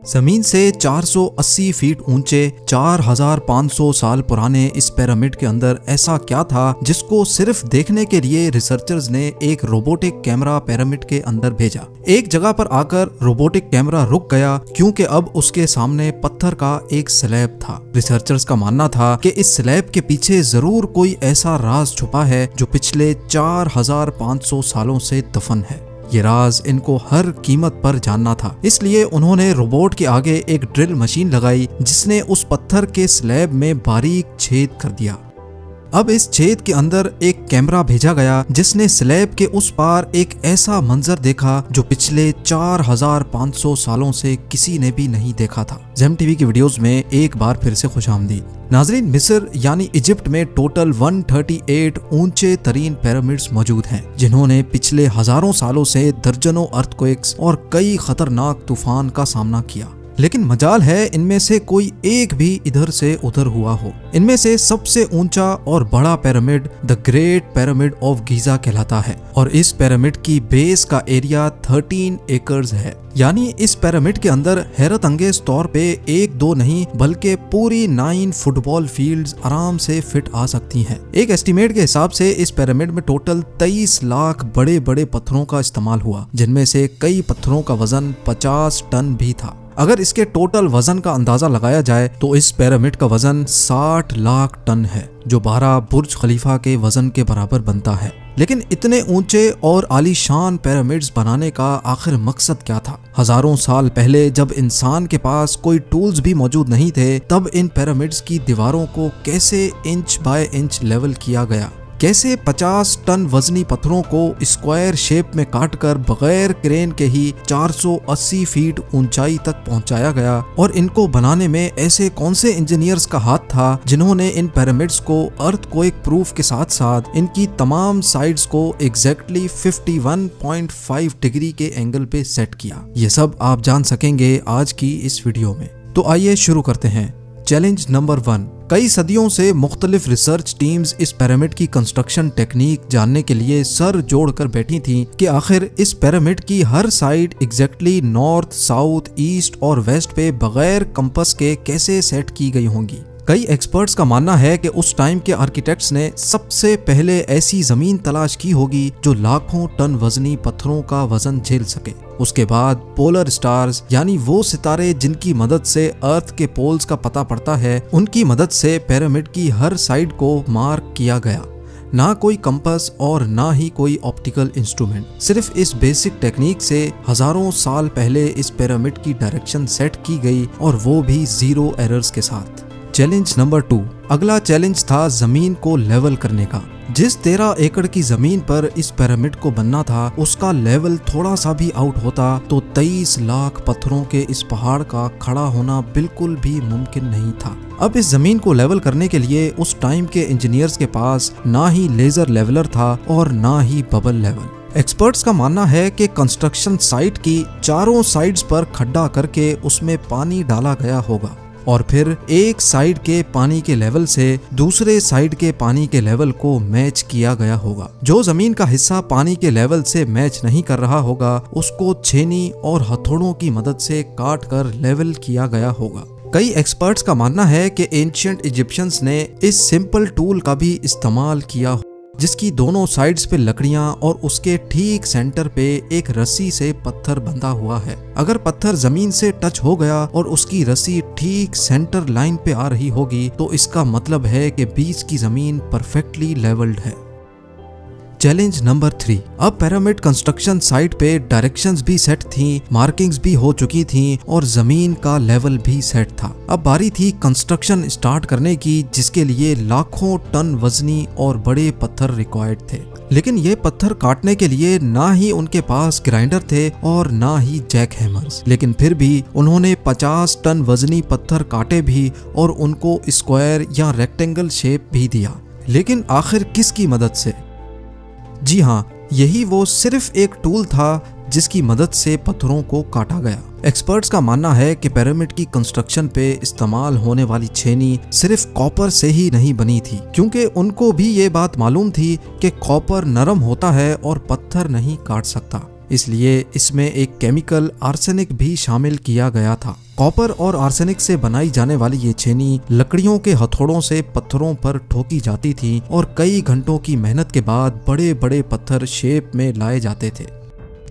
जमीन से 480 फीट ऊंचे 4500 साल पुराने इस पिरामिड के अंदर ऐसा क्या था जिसको सिर्फ देखने के लिए रिसर्चर्स ने एक रोबोटिक कैमरा पिरामिड के अंदर भेजा। एक जगह पर आकर रोबोटिक कैमरा रुक गया क्योंकि अब उसके सामने पत्थर का एक स्लैब था। रिसर्चर्स का मानना था कि इस स्लैब के पीछे जरूर कोई ऐसा राज छुपा है जो पिछले 4500 सालों से दफन है। ये राज इनको हर कीमत पर जानना था, इसलिए उन्होंने रोबोट के आगे एक ड्रिल मशीन लगाई जिसने उस पत्थर के स्लैब में बारीक छेद कर दिया। अब इस छेद के अंदर एक कैमरा भेजा गया जिसने स्लैब के उस पार एक ऐसा मंजर देखा जो पिछले 4500 सालों से किसी ने भी नहीं देखा था। जेम टीवी की वीडियोस में एक बार फिर से खुशामदीद। नाजरीन, मिस्र यानी इजिप्ट में टोटल 138 ऊंचे तरीन पिरामिड्स मौजूद हैं जिन्होंने पिछले हजारों सालों से दर्जनों अर्थक्वेक्स और कई खतरनाक तूफान का सामना किया। लेकिन मजाल है इनमें से कोई एक भी इधर से उधर हुआ हो। इनमें से सबसे ऊंचा और बड़ा pyramid the great pyramid of Giza कहलाता है और इस पिरामिड की बेस का एरिया 13 एकर्स है। यानी इस पिरामिड के अंदर हैरत अंगेज तौर पे एक दो नहीं बल्कि पूरी 9 फुटबॉल फील्ड्स आराम से फिट आ सकती हैं। एक एस्टीमेट के हिसाब से इस पिरामिड में टोटल 23 लाख बड़े बड़े पत्थरों का इस्तेमाल हुआ, जिनमें से कई पत्थरों का वजन 50 टन भी था। अगर इसके टोटल वजन का अंदाजा लगाया जाए तो इस पिरामिड का वजन 60 लाख टन है, जो 12 बुर्ज खलीफा के वजन के बराबर बनता है। लेकिन इतने ऊंचे और आलीशान पिरामिड्स बनाने का आखिर मकसद क्या था? हजारों साल पहले जब इंसान के पास कोई टूल्स भी मौजूद नहीं थे, तब इन पिरामिड्स की दीवारों को कैसे इंच बाय इंच लेवल किया गया? कैसे 50 टन वजनी पत्थरों को स्क्वायर शेप में काटकर बगैर क्रेन के ही 480 फीट ऊंचाई तक पहुंचाया गया? और इनको बनाने में ऐसे कौन से इंजीनियर्स का हाथ था जिन्होंने इन पिरामिड्स को अर्थक्वेक प्रूफ के साथ साथ इनकी तमाम साइड्स को एग्जैक्टली 51.5 डिग्री के एंगल पे सेट किया? ये सब आप जान सकेंगे आज की इस वीडियो में। तो आइए शुरू करते हैं। Challenge number 1। कई सदियों से मुख्तलिफ रिसर्च टीम्स इस पिरामिड की कंस्ट्रक्शन टेक्निक जानने के लिए सर जोड़कर बैठी थीं कि आखिर इस पिरामिड की हर side exactly north, south, east और वेस्ट पे बगैर कंपास के कैसे सेट की गई होंगी। कई एक्सपर्ट्स का मानना है कि उस टाइम के आर्किटेक्ट्स ने सबसे पहले ऐसी जमीन तलाश की होगी जो लाखों टन वजनी पत्थरों का वजन झेल सके। उसके बाद पोलर स्टार्स यानी वो सितारे जिनकी मदद से अर्थ के पोल्स का पता पड़ता है, उनकी मदद से पिरामिड की हर साइड को मार्क किया गया। ना कोई कंपास और ना ही कोई ऑप्टिकल इंस्ट्रूमेंट, सिर्फ इस बेसिक टेक्निक से हजारों साल पहले इस पिरामिड की डायरेक्शन सेट की गई और वो भी 0 एरर्स के साथ। Challenge number 2। अगला चैलेंज था जमीन को लेवल करने का। जिस 13 एकड़ की जमीन पर इस पिरामिड को बनना था, उसका लेवल थोड़ा सा भी आउट होता तो 23 लाख पत्थरों के इस पहाड़ का खड़ा होना बिल्कुल भी मुमकिन नहीं था। अब इस जमीन को लेवल करने के लिए उस टाइम के इंजीनियर्स के पास ना ही लेजर लेवलर था और ना ही बबल लेवल। एक्सपर्ट्स का मानना है कि कंस्ट्रक्शन साइट की चारों साइड्स पर खड्डा करके उसमें पानी डाला गया होगा और फिर एक साइड के पानी के लेवल से दूसरे साइड के पानी के लेवल को मैच किया गया होगा। जो जमीन का हिस्सा पानी के लेवल से मैच नहीं कर रहा होगा, उसको छेनी और हथौड़ों की मदद से काट कर लेवल किया गया होगा। कई एक्सपर्ट्स का मानना है कि एंशिएंट इजिप्शियंस ने इस सिंपल टूल का भी इस्तेमाल किया, जिसकी दोनों साइड्स पे लकड़ियां और उसके ठीक सेंटर पे एक रस्सी से पत्थर बंधा हुआ है। अगर पत्थर जमीन से टच हो गया और उसकी रस्सी ठीक सेंटर लाइन पे आ रही होगी तो इसका मतलब है कि बीच की जमीन परफेक्टली लेवल्ड है। Challenge number 3। अब पिरामिड कंस्ट्रक्शन साइट पे डायरेक्शंस भी सेट थी, मार्किंग्स भी हो चुकी थी और जमीन का लेवल भी सेट था। अब बारी थी कंस्ट्रक्शन स्टार्ट करने की, जिसके लिए लाखों टन वजनी और बड़े पत्थर रिक्वायर्ड थे। लेकिन ये पत्थर काटने के लिए ना ही उनके पास ग्राइंडर थे और ना ही जैक हैमर्स। लेकिन फिर भी उन्होंने 50 टन वजनी पत्थर काटे भी और उनको स्क्वायर या रेक्टेंगल शेप भी दिया। लेकिन आखिर किसकी मदद से? जी हाँ, यही वो सिर्फ एक टूल था जिसकी मदद से पत्थरों को काटा गया। एक्सपर्ट्स का मानना है कि पिरामिड की कंस्ट्रक्शन पे इस्तेमाल होने वाली छेनी सिर्फ कॉपर से ही नहीं बनी थी, क्योंकि उनको भी ये बात मालूम थी कि कॉपर नरम होता है और पत्थर नहीं काट सकता। इसलिए इसमें एक केमिकल आर्सेनिक भी शामिल किया गया था। कॉपर और आर्सेनिक से बनाई जाने वाली ये छेनी लकड़ियों के हथौड़ों से पत्थरों पर ठोकी जाती थी और कई घंटों की मेहनत के बाद बड़े बड़े पत्थर शेप में लाए जाते थे।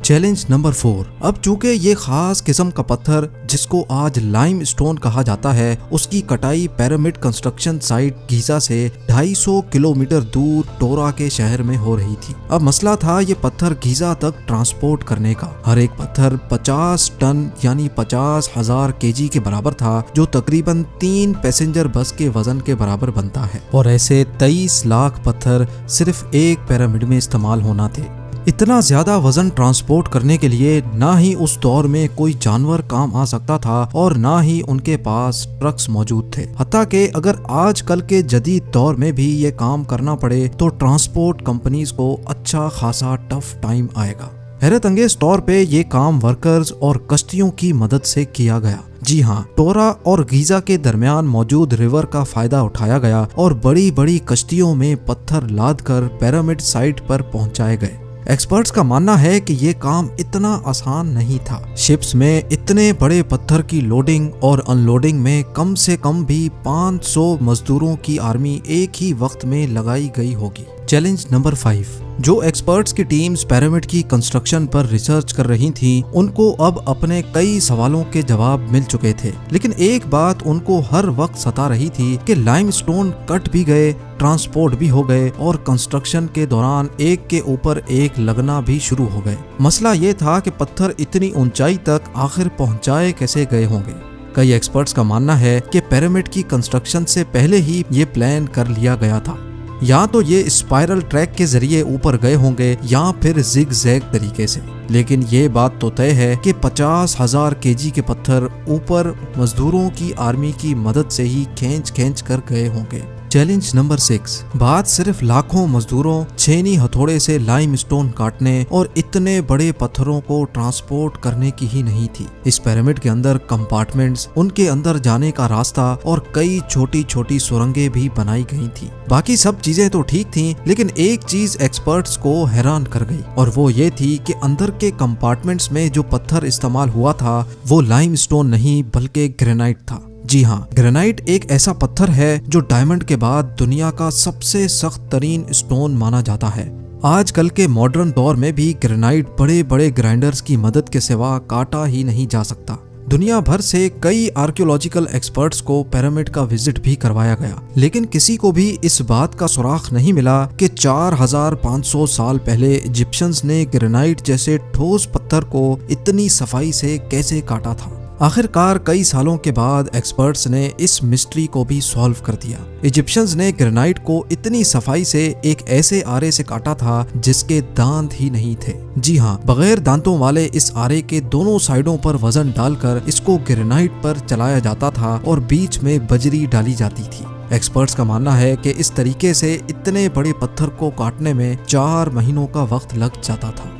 Challenge number 4। अब चूंकि ये खास किस्म का पत्थर जिसको आज लाइम स्टोन कहा जाता है, उसकी कटाई पिरामिड कंस्ट्रक्शन साइट गीजा से 250 किलोमीटर दूर टोरा के शहर में हो रही थी। अब मसला था ये पत्थर गीजा तक ट्रांसपोर्ट करने का। हर एक पत्थर 50 टन यानी 50,000 केजी के बराबर था, जो तकरीबन 3 पैसेंजर बस के वजन के बराबर बनता है। और ऐसे 23 लाख पत्थर सिर्फ एक पिरामिड में इस्तेमाल होना थे। इतना ज्यादा वजन ट्रांसपोर्ट करने के लिए ना ही उस दौर में कोई जानवर काम आ सकता था और ना ही उनके पास ट्रक्स मौजूद थे। हत्ता कि अगर आजकल के जदीद दौर में भी ये काम करना पड़े तो ट्रांसपोर्ट कंपनीज को अच्छा खासा टफ टाइम आएगा। हैरत अंगेज तौर पे ये काम वर्कर्स और कश्तियों की मदद से किया गया। जी हाँ, टोरा और गीजा के दरमियान मौजूद रिवर का फायदा उठाया गया और बड़ी बड़ी कश्तियों में पत्थर लाद कर पिरामिड साइट पर पहुंचाए गए। एक्सपर्ट्स का मानना है कि ये काम इतना आसान नहीं था। शिप्स में इतने बड़े पत्थर की लोडिंग और अनलोडिंग में कम से कम भी 500 मजदूरों की आर्मी एक ही वक्त में लगाई गई होगी। Challenge number 5। जो एक्सपर्ट्स की टीम्स पिरामिड की कंस्ट्रक्शन पर रिसर्च कर रही थीं, उनको अब अपने कई सवालों के जवाब मिल चुके थे, लेकिन एक बात उनको हर वक्त सता रही थी कि लाइमस्टोन कट भी गए, ट्रांसपोर्ट भी हो गए और कंस्ट्रक्शन के दौरान एक के ऊपर एक लगना भी शुरू हो गए। मसला ये था कि पत्थर इतनी ऊंचाई तक आखिर पहुंचाए कैसे गए होंगे। कई एक्सपर्ट्स का मानना है कि पिरामिड की कंस्ट्रक्शन से पहले ही ये प्लान कर लिया गया था। या तो ये स्पाइरल ट्रैक के जरिए ऊपर गए होंगे या फिर जिग जैग तरीके से, लेकिन ये बात तो तय है कि 50,000 केजी के पत्थर ऊपर मजदूरों की आर्मी की मदद से ही खींच कर गए होंगे। Challenge number 6। बात सिर्फ लाखों मजदूरों छेनी हथौड़े से लाइमस्टोन काटने और इतने बड़े पत्थरों को ट्रांसपोर्ट करने की ही नहीं थी। इस पिरामिड के अंदर कंपार्टमेंट्स, उनके अंदर जाने का रास्ता और कई छोटी छोटी सुरंगें भी बनाई गई थी। बाकी सब चीजें तो ठीक थी, लेकिन एक चीज एक्सपर्ट्स को हैरान कर गई और वो ये थी कि अंदर के कंपार्टमेंट्स में जो पत्थर इस्तेमाल हुआ था वो लाइमस्टोन नहीं बल्कि ग्रेनाइट था। जी हाँ, ग्रेनाइट एक ऐसा पत्थर है जो डायमंड के बाद दुनिया का सबसे सख्त तरीन स्टोन माना जाता है। आजकल के मॉडर्न दौर में भी ग्रेनाइट बड़े बड़े ग्राइंडर्स की मदद के सिवा काटा ही नहीं जा सकता। दुनिया भर से कई आर्कियोलॉजिकल एक्सपर्ट्स को पिरामिड का विजिट भी करवाया गया, लेकिन किसी को भी इस बात का सुराग नहीं मिला कि 4500 साल पहले इजिप्शियंस ने ग्रेनाइट जैसे ठोस पत्थर को इतनी सफाई से कैसे काटा था। आखिरकार कई सालों के बाद एक्सपर्ट्स ने इस मिस्ट्री को भी सॉल्व कर दिया। इजिप्शियंस ने ग्रेनाइट को इतनी सफाई से एक ऐसे आरे से काटा था जिसके दांत ही नहीं थे। जी हाँ, बगैर दांतों वाले इस आरे के दोनों साइडों पर वजन डालकर इसको ग्रेनाइट पर चलाया जाता था और बीच में बजरी डाली जाती थी। एक्सपर्ट्स का मानना है कि इस तरीके से इतने बड़े पत्थर को काटने में 4 महीनों का वक्त लग जाता था।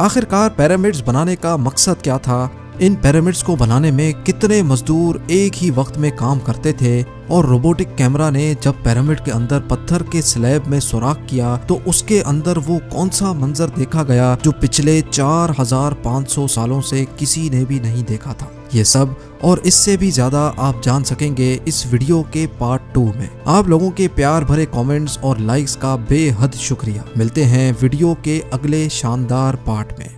आखिरकार पिरामिड्स बनाने का मकसद क्या था? इन पिरामिड्स को बनाने में कितने मजदूर एक ही वक्त में काम करते थे? और रोबोटिक कैमरा ने जब पिरामिड के अंदर पत्थर के स्लैब में सुराख किया तो उसके अंदर वो कौन सा मंजर देखा गया जो पिछले 4500 सालों से किसी ने भी नहीं देखा था? ये सब और इससे भी ज्यादा आप जान सकेंगे इस वीडियो के पार्ट 2 में। आप लोगों के प्यार भरे कमेंट्स और लाइक्स का बेहद शुक्रिया। मिलते हैं वीडियो के अगले शानदार पार्ट में।